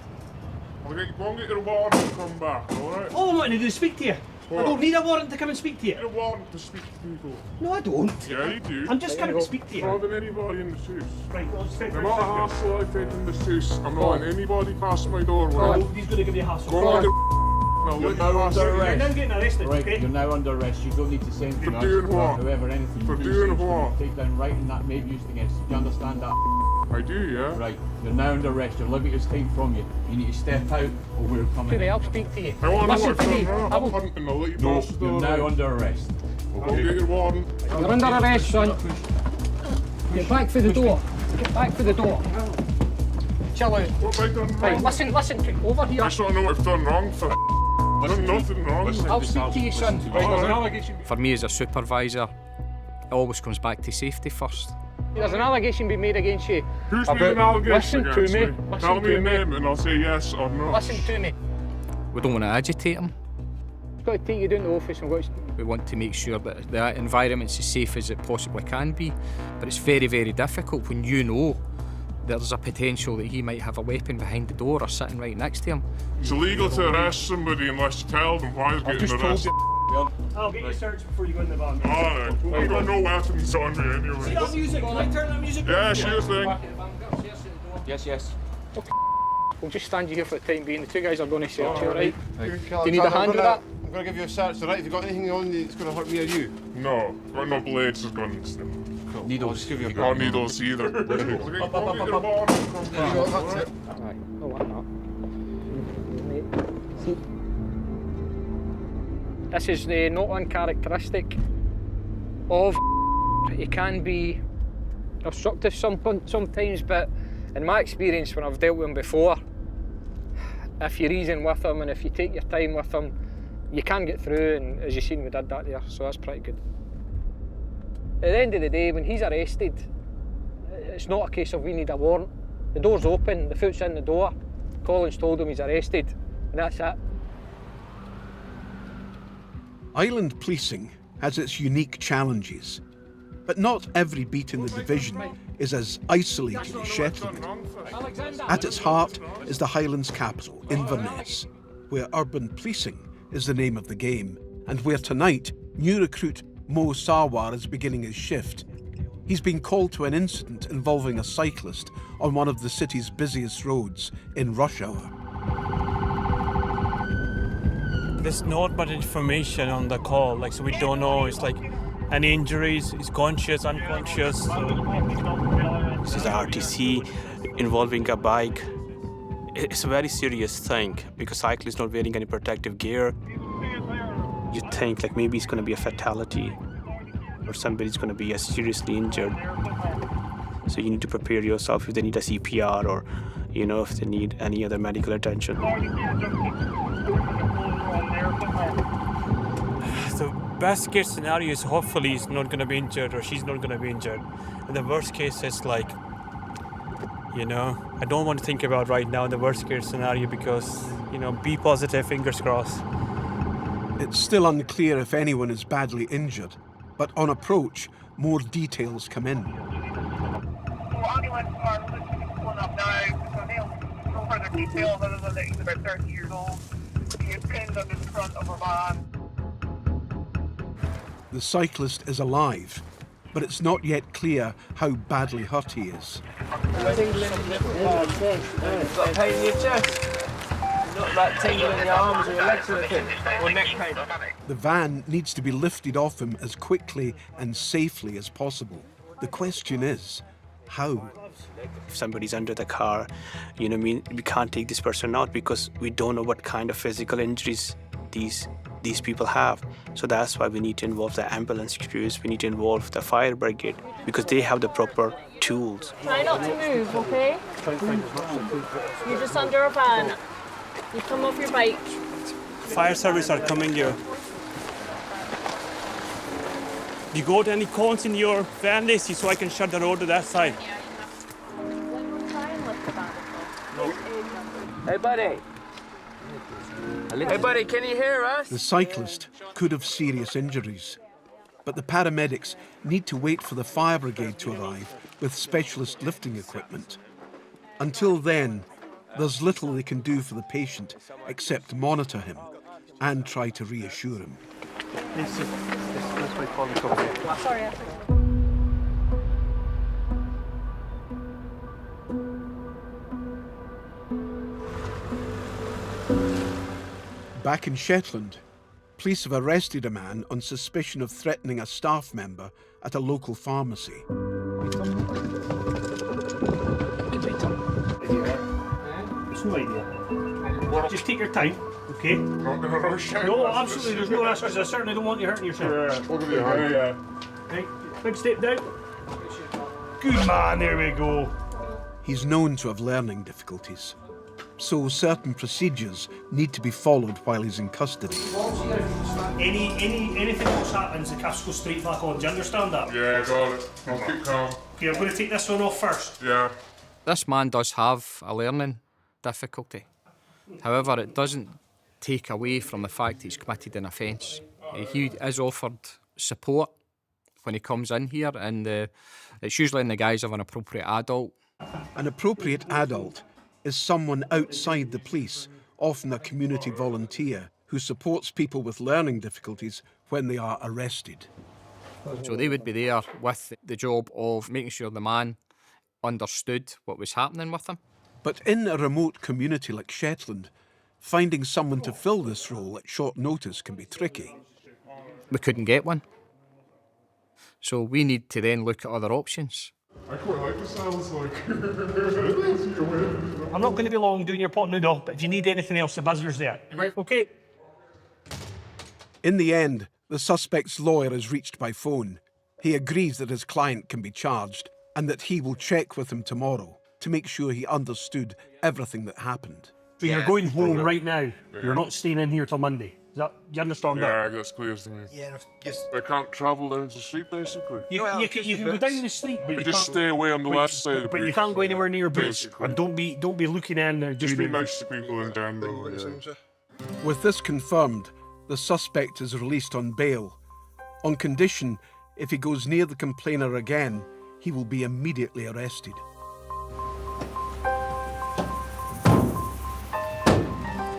S10: I'll get your warrant and come back, alright?
S6: All I want to do is speak to you. What? I don't need a warrant to come and speak to you.
S10: I need a warrant to speak to people.
S6: No, I don't.
S10: Yeah, you do.
S6: I'm just coming to speak to you.
S10: More than anybody in the house.
S6: Right, I'll just take
S10: no matter how hassle I've had in this house, I'm not letting anybody past my door.
S6: Nobody's going to give you a hassle.
S10: Go on. You're
S6: now under arrest. You're now getting arrested,
S11: right,
S6: okay?
S11: You're now under arrest. You don't need to send
S10: For doing what?
S11: Whoever, anything.
S10: For doing what?
S11: Take down writing that may be used against you. Do you understand that?
S10: I do, yeah.
S11: Right, you're now under arrest. Your liberty is taken from you. You need to step out or we're coming.
S7: Can I'll speak to you.
S10: I want
S7: Listen
S10: to
S7: to me.
S10: I'm hunting. I'll let you
S11: No,
S10: pass
S11: you're now under arrest.
S10: I'll get your warrant.
S7: You're under arrest, son. Get back for the door. Get back for the door. Chill out.
S10: What have I done wrong?
S7: Right, listen, over here.
S10: I just want to know what I've done wrong for. I've done nothing wrong.
S7: I'll speak to you, son.
S24: For me as a supervisor, it always comes back to safety first.
S7: There's an allegation being made against you.
S10: Who's made an allegation against me?
S7: Listen
S10: Tell me
S7: to
S10: a name and I'll say yes or no.
S7: Listen to me.
S24: We don't want to agitate him.
S7: We've got to take you down to the office and
S24: we want to make sure that the environment's as safe as it possibly can be. But it's very, very difficult when you know there's a potential that he might have a weapon behind the door or sitting right next to him.
S10: It's illegal to arrest somebody unless you tell them why they're getting arrested.
S6: I'll get you searched before you go in the van.
S10: Alright, I've got no weapons on me anyway.
S6: See that music? Can I turn that music on?
S10: Yeah, sure thing.
S11: Yes.
S7: Okay. We'll just stand you here for the time being. The 2 guys are going to search you, right?
S10: Do
S7: you need a hand with that?
S4: I'm going to give you a search, alright? Have you got anything on you that's going to hurt me or you?
S10: No, got no blades or guns.
S4: Cool.
S10: Needles.
S4: I'll just give you a
S10: Not needles either.
S4: Up. There you go, that's it.
S7: Right. No, I'm not. This is the not uncharacteristic of he can be obstructive sometimes, but in my experience when I've dealt with him before, if you reason with him and if you take your time with him, you can get through, and as you've seen we did that there, so that's pretty good. At the end of the day, when he's arrested, it's not a case of we need a warrant. The door's open, the foot's in the door, Colin's told him he's arrested, and that's it.
S1: Island policing has its unique challenges, but not every beat in the division is as isolated as Shetland. At its heart is the Highlands capital, Inverness, where urban policing is the name of the game, and where tonight new recruit Mo Sawar is beginning his shift. He's been called to an incident involving a cyclist on one of the city's busiest roads in rush hour.
S14: There's not much information on the call, like, so we don't know. It's like any injuries, he's conscious, unconscious.
S15: This is a RTC involving a bike. It's a very serious thing because cyclists not wearing any protective gear. You think like maybe it's going to be a fatality or somebody's going to be seriously injured. So you need to prepare yourself if they need a CPR or, you know, if they need any other medical attention.
S14: The best case scenario is hopefully he's not going to be injured or she's not going to be injured. And the worst case is like, you know, I don't want to think about right now the worst case scenario because, you know, be positive, fingers crossed.
S1: It's still unclear if anyone is badly injured, but on approach, more details come in.
S5: Ambulance are literally pulling up now, so they'll no further details other than that he's about 30 years old. He is pinned under the front of a van.
S1: The cyclist is alive, but it's not yet clear how badly hurt he is.
S21: Got pain in your chest? Not that tingle in your arms or your legs or anything? Or neck pain?
S1: The van needs to be lifted off him as quickly and safely as possible. The question is, how?
S15: If somebody's under the car, you know, we can't take this person out because we don't know what kind of physical injuries these people have. So that's why we need to involve the ambulance crews, we need to involve the fire brigade because they have the proper tools.
S17: Try not to move, okay? You're just under a van. You come off your bike.
S14: Fire service are coming here. You got any cones in your van, Lacey, so I can shut the road to that side?
S21: Hey, buddy. Hey, buddy, can you hear us?
S1: The cyclist could have serious injuries, but the paramedics need to wait for the fire brigade to arrive with specialist lifting equipment. Until then, there's little they can do for the patient except monitor him and try to reassure him.
S17: Sorry,
S1: Back in Shetland, police have arrested a man on suspicion of threatening a staff member at a local pharmacy.
S6: It's no idea. Just take your time, okay? No, absolutely, there's no rush because I certainly don't want you hurting yourself.
S10: Yeah.
S6: Right, big step down. Good man, there we go.
S1: He's known to have learning difficulties, so certain procedures need to be followed while he's in custody.
S6: Anything else happens, the cuffs go straight back on. Do you understand that?
S10: Yeah, got it. I'll keep calm.
S6: Okay, I'm going to take this one off first.
S10: Yeah.
S24: This man does have a learning difficulty. However, it doesn't take away from the fact he's committed an offence. He is offered support when he comes in here, and it's usually in the guise of an appropriate adult.
S1: An appropriate adult is someone outside the police, often a community volunteer, who supports people with learning difficulties when they are arrested.
S24: So they would be there with the job of making sure the man understood what was happening with him.
S1: But in a remote community like Shetland, Finding someone to fill this role at short notice can be tricky.
S24: We couldn't get one. So we need to then look at other options.
S10: I quite like the sounds like.
S6: I'm not going to be long doing your pot noodle, but if you need anything else, the buzzer's there. Right. Okay.
S1: In the end, the suspect's lawyer is reached by phone. He agrees that his client can be charged and that he will check with him tomorrow to make sure he understood everything that happened.
S6: So you're going home right now. You're not staying in here till Monday. You understand that?
S10: Yeah, that's clear to me.
S6: Yeah, just...
S10: I can't travel down the street, basically.
S6: You can go down the street, but
S10: you just stay away on the left side of the
S6: But you can't go anywhere near boots. And don't be looking in there.
S10: Just be nice to people in general. Yeah.
S1: With this confirmed, the suspect is released on bail. On condition, if he goes near the complainer again, he will be immediately arrested.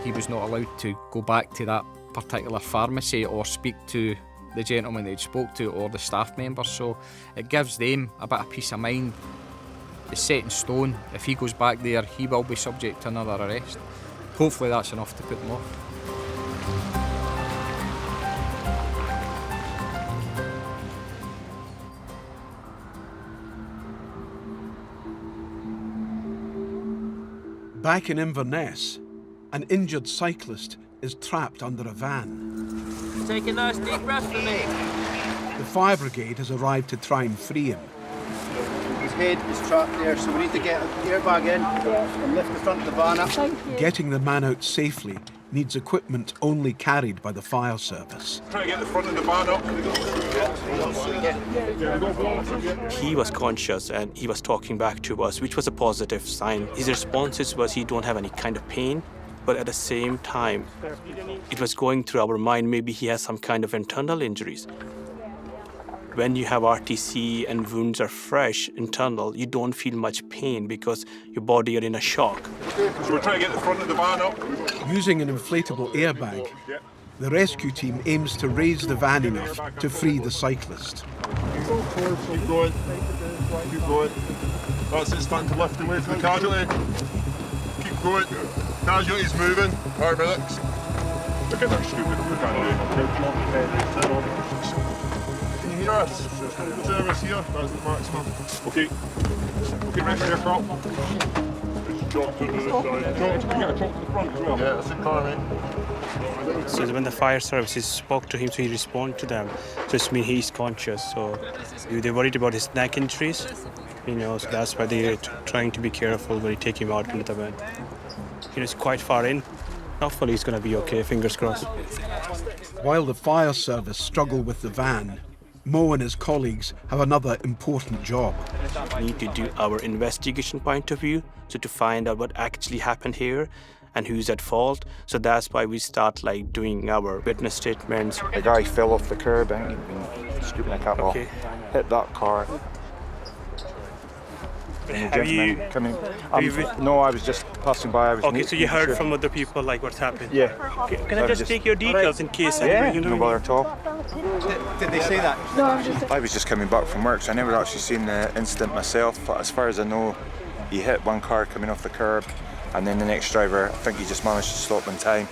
S24: He was not allowed to go back to that particular pharmacy or speak to the gentleman that he spoke to or the staff members, so it gives them a bit of peace of mind. It's set in stone. If he goes back there, he will be subject to another arrest. Hopefully that's enough to put them off.
S1: Back in Inverness, an injured cyclist is trapped under a van.
S21: Take a nice deep breath for me.
S1: The fire brigade has arrived to try and free him.
S22: His head is trapped there, so we need to get the airbag in and lift the front of the van up.
S1: Getting the man out safely needs equipment only carried by the fire service.
S10: Try to get the front of the van up.
S15: He was conscious and he was talking back to us, which was a positive sign. His responses was he don't have any kind of pain, but at the same time, it was going through our mind, maybe he has some kind of internal injuries. When you have RTC and wounds are fresh, internal, you don't feel much pain because your body are in a shock.
S10: So we're trying to get the front of the van up.
S1: Using an inflatable airbag, the rescue team aims to raise the van enough to free the cyclist.
S10: Keep going. Keep going. That's it, starting to lift away from the casualty. Keep going. Casualty's moving. Paramedics. Look at that stupid casualty. Can you hear us? Service here. That's the maximum. Okay. Okay, rest of your crop. Drop to the side. Drop to the front as well. Yeah, that's a car, mate.
S15: So when the fire services spoke to him, so he responded to them. So it means he's conscious. So they're worried about his neck injuries, so that's why they're trying to be careful when you take him out into the van. It's quite far in. Hopefully he's going to be okay, fingers crossed.
S1: While the fire service struggle with the van, Mo and his colleagues have another important job.
S15: We need to do our investigation point of view, so to find out what actually happened here and who's at fault. So that's why we start doing our witness statements.
S20: The guy fell off the curb, I think he'd been scooping a cat off, hit that car. No, I was just passing by.
S15: Okay, so you heard from other people what happened?
S20: Yeah.
S15: Okay, can I just take your details in case?
S20: Yeah, no bother at all.
S22: Did they say that?
S20: No, I was just coming back from work, so I never actually seen the incident myself. But as far as I know, he hit one car coming off the curb, and then the next driver, I think he just managed to stop in time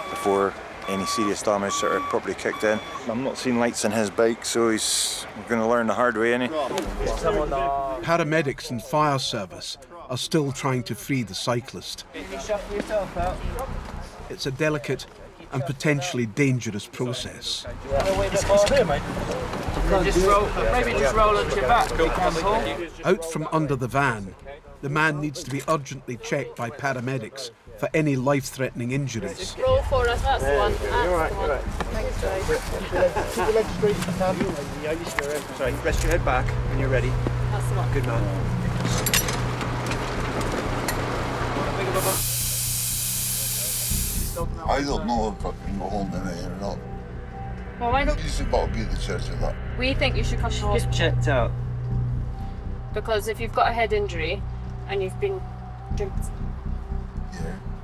S20: before any serious damage sort of properly kicked in. I'm not seeing lights on his bike, so we're going to learn the hard way, innit?
S1: Paramedics and fire service are still trying to free the cyclist. It's a delicate and potentially dangerous process.
S21: It's clear, mate. Maybe just roll onto your back.
S1: Out from under the van, the man needs to be urgently checked by paramedics for any life-threatening injuries.
S17: Roll for us, that's the one.
S22: You're right.
S17: Thanks, Dave.
S22: Keep your legs straight if you can. Sorry, rest your head back when you're ready.
S17: That's the one.
S22: Good man.
S2: I don't know if I can go home tonight or not.
S17: Well, why don't
S2: He's about to be the church of that.
S17: we think you should come to
S22: Get
S17: hospital?
S22: checked out.
S17: Because if you've got a head injury and you've been drinking,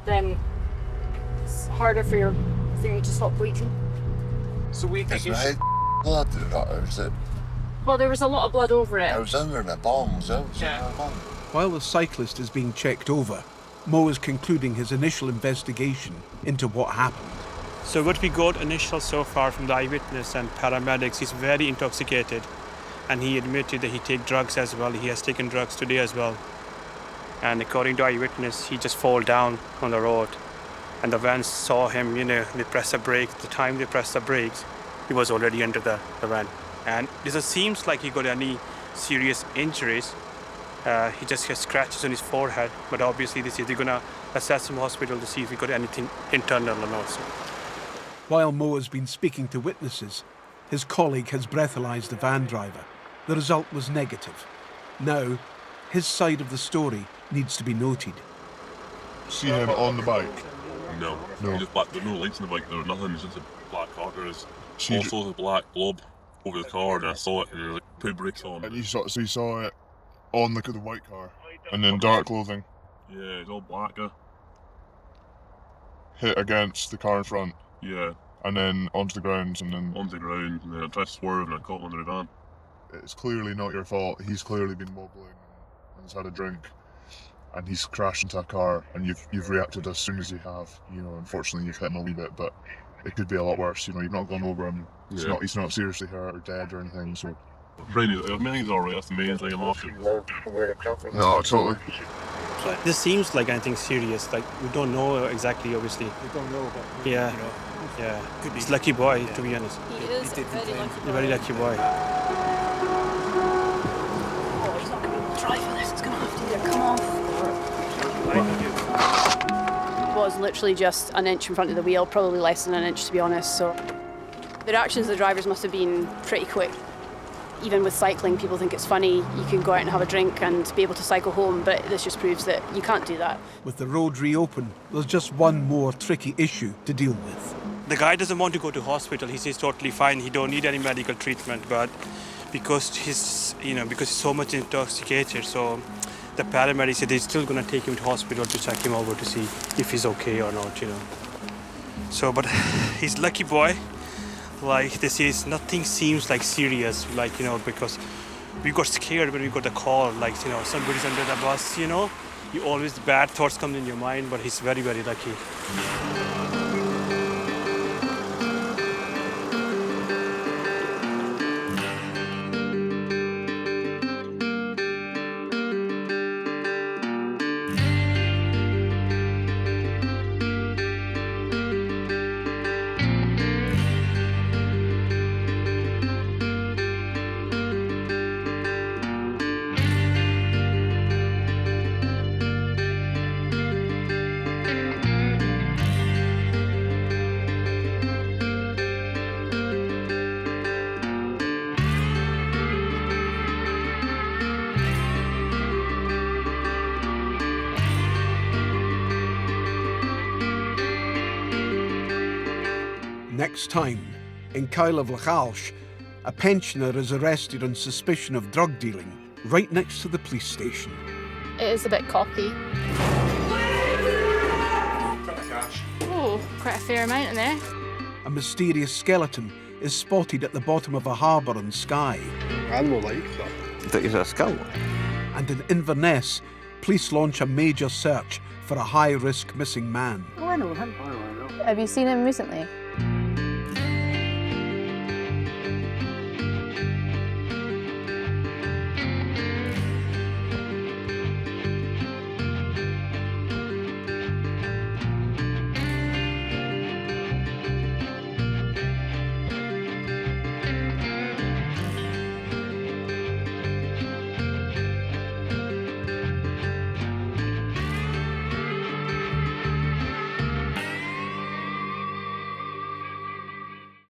S17: then it's harder for you to stop bleeding.
S22: So we think
S2: Is my head blood or that, or is it?
S17: Well, there was a lot of blood over it.
S2: I was under my bombs, I was under my bombs.
S1: While the cyclist is being checked over, Mo is concluding his initial investigation into what happened.
S14: So what we got initial so far from the eyewitness and paramedics, he's very intoxicated, and he admitted that he take drugs as well. He has taken drugs today as well. And according to eyewitness, he just fall down on the road, and the van saw him, they press the brake. The time they pressed the brakes, he was already under the van. And it doesn't seem like he got any serious injuries. He just has scratches on his forehead, but obviously they're gonna assess him in hospital to see if he got anything internal or not. So.
S1: While Mo has been speaking to witnesses, his colleague has breathalyzed the van driver. The result was negative. Now, his side of the story needs to be noted.
S10: See him on the bike?
S8: No. Just black, there's no lights on the bike, there was nothing, it's just a black car. There was also the black blob over the car, and I saw it, and there was put brakes on.
S10: And you saw it on the white car, and then dark clothing.
S8: Yeah, it's all black.
S10: Hit against the car in front.
S8: Yeah.
S10: And then onto the ground, and then...
S8: Onto the ground, and then I tried to swerve, and I caught under the van.
S10: It's clearly not your fault. He's clearly been wobbling and has had a drink, and he's crashed into a car, and you've reacted as soon as you have. Unfortunately you've hit him a wee bit, but it could be a lot worse. You've not gone over him. He's not seriously hurt or dead or anything. So.
S8: Everything's alright. That's the main thing. I'm off.
S10: No, totally.
S14: This seems like anything serious. Like we don't know exactly, obviously.
S23: We don't know, but
S14: yeah. He's a lucky boy, to be honest.
S17: He is a
S14: Very lucky boy.
S17: Oh, he's not going to be able to drive for this. It's going to have to either come off. It was literally just an inch in front of the wheel, probably less than an inch, to be honest. So the reactions of the drivers must have been pretty quick. Even with cycling, people think it's funny. You can go out and have a drink and be able to cycle home, but this just proves that you can't do that.
S1: With the road reopened, there's just one more tricky issue to deal with.
S14: The guy doesn't want to go to hospital. He says totally fine. He don't need any medical treatment, but because he's so much intoxicated, so the paramedics said they're still going to take him to hospital to check him over to see if he's okay or not. So, but he's a lucky boy. Like they say, nothing seems like serious, because we got scared when we got the call, somebody's under the bus, You always bad thoughts come in your mind, but he's very, very lucky.
S1: Next time, in Kyle of Lachalsh, a pensioner is arrested on suspicion of drug dealing right next to the police station.
S17: It is a bit cocky. Oh, quite a fair amount in there.
S1: A mysterious skeleton is spotted at the bottom of a harbour in Skye.
S4: I don't like that.
S9: That is a skull.
S1: And in Inverness, police launch a major search for a high-risk missing man.
S17: Oh, I know him. Have you seen him recently?